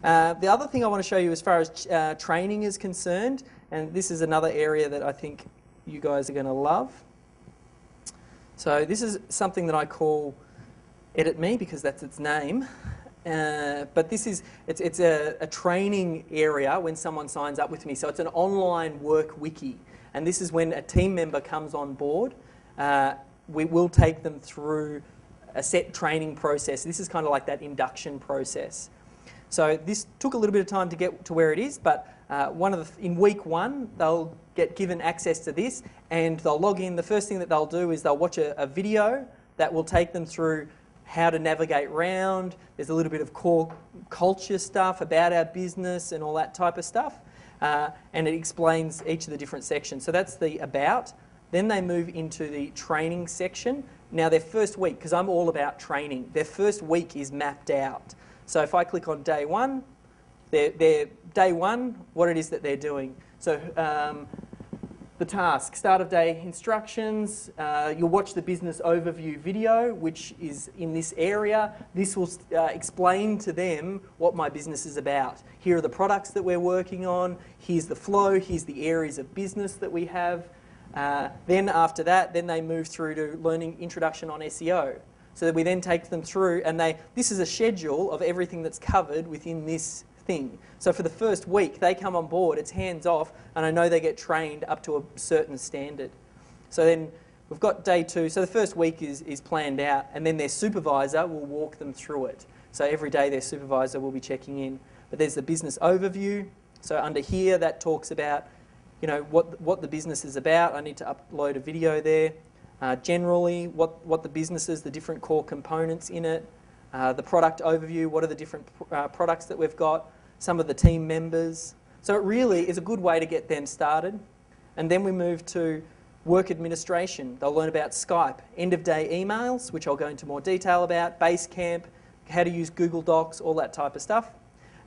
The other thing I want to show you as far as training is concerned, and this is another area that I think you guys are going to love. So this is something that I call EditMe because that's its name. But this is, it's a training area when someone signs up with me. So it's an online work wiki. And this is when a team member comes on board. We will take them through a set training process. This is kind of like that induction process. So this took a little bit of time to get to where it is, but in week 1, they'll get given access to this and they'll log in. The first thing that they'll do is they'll watch a video that will take them through how to navigate around. There's a little bit of core culture stuff about our business and all that type of stuff. And it explains each of the different sections. So that's the about. Then they move into the training section. Now their first week, because I'm all about training, their first week is mapped out. So if I click on day 1, their day 1, what it is that they're doing. So the task, start of day instructions, you'll watch the business overview video, which is in this area. This will explain to them what my business is about. Here are the products that we're working on, here's the flow, here's the areas of business that we have. Then after that, then they move through to learning introduction on SEO. So that we then take them through, and this is a schedule of everything that's covered within this thing. So for the first week, they come on board, it's hands off, and I know they get trained up to a certain standard. So then we've got day 2. So the first week is planned out, and then their supervisor will walk them through it. So every day their supervisor will be checking in. But there's the business overview. So under here, that talks about, you know, what the business is about. I need to upload a video there. Generally, what the business is, the different core components in it, the product overview, what are the different products that we've got, some of the team members. So it really is a good way to get them started. And then we move to work administration. They'll learn about Skype, end-of-day emails, which I'll go into more detail about, Basecamp, how to use Google Docs, all that type of stuff.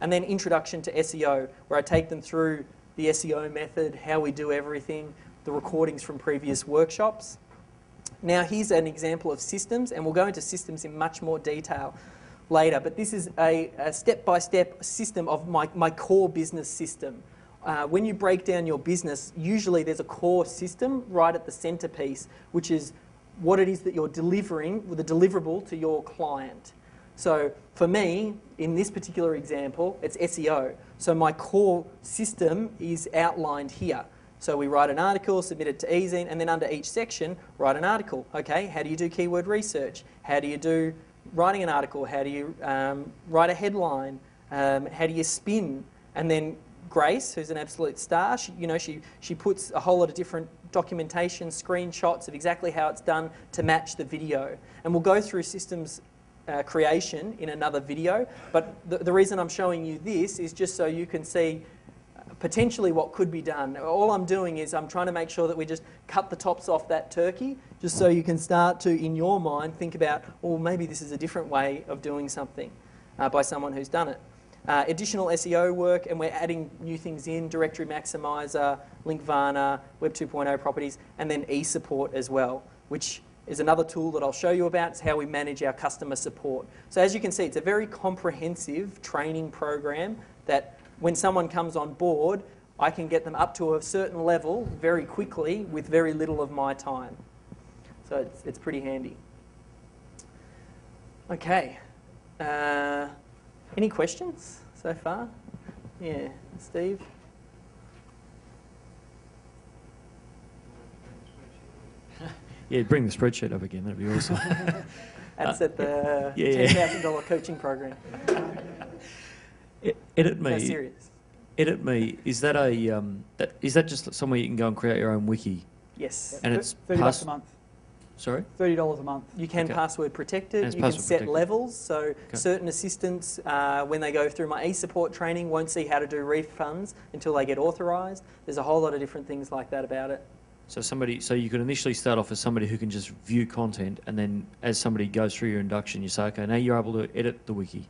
And then introduction to SEO, where I take them through the SEO method, how we do everything, the recordings from previous workshops. Now here's an example of systems, and we'll go into systems in much more detail later, but this is a step-by-step system of my core business system. When you break down your business, usually there's a core system right at the centerpiece, which is what it is that you're delivering with a deliverable to your client. So for me, in this particular example, it's SEO. So my core system is outlined here. So we write an article, submit it to ezine, and then under each section, write an article. Okay, how do you do keyword research? How do you do writing an article? How do you write a headline? How do you spin? And then Grace, who's an absolute star, she puts a whole lot of different documentation, screenshots of exactly how it's done to match the video. And we'll go through systems creation in another video, but the reason I'm showing you this is just so you can see potentially what could be done. All I'm doing is I'm trying to make sure that we just cut the tops off that turkey, just so you can start to, in your mind, think about, well, maybe this is a different way of doing something by someone who's done it. Additional SEO work, and we're adding new things in, Directory Maximizer, Linkvana, Web 2.0 properties, and then eSupport as well, which is another tool that I'll show you about. It's how we manage our customer support. So as you can see, it's a very comprehensive training program that when someone comes on board, I can get them up to a certain level very quickly with very little of my time. So it's pretty handy. Okay. Any questions so far? Yeah, Steve? Yeah, bring the spreadsheet up again. That'd be awesome. That's at the $10,000 coaching program. EditMe. So serious. EditMe, is that just somewhere you can go and create your own wiki? Yes. And it's $30 a month. Sorry? $30 a month. You can password protect it. You can set protected. levels. So certain assistants, when they go through my eSupport training, won't see how to do refunds until they get authorised. There's a whole lot of different things like that about it. So you could initially start off as somebody who can just view content, and then as somebody goes through your induction, you say, okay, now you're able to edit the wiki.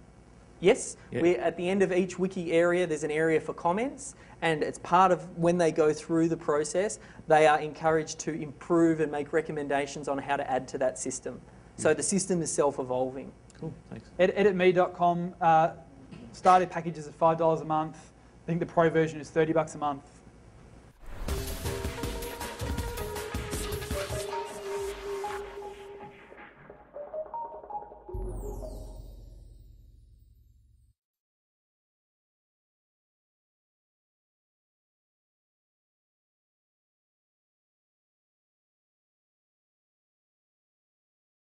Yes, Yep. at the end of each wiki area, there's an area for comments, and it's part of when they go through the process, they are encouraged to improve and make recommendations on how to add to that system. So the system is self-evolving. Cool, thanks. EditMe.com. starter packages are $5 a month. I think the pro version is $30 a month.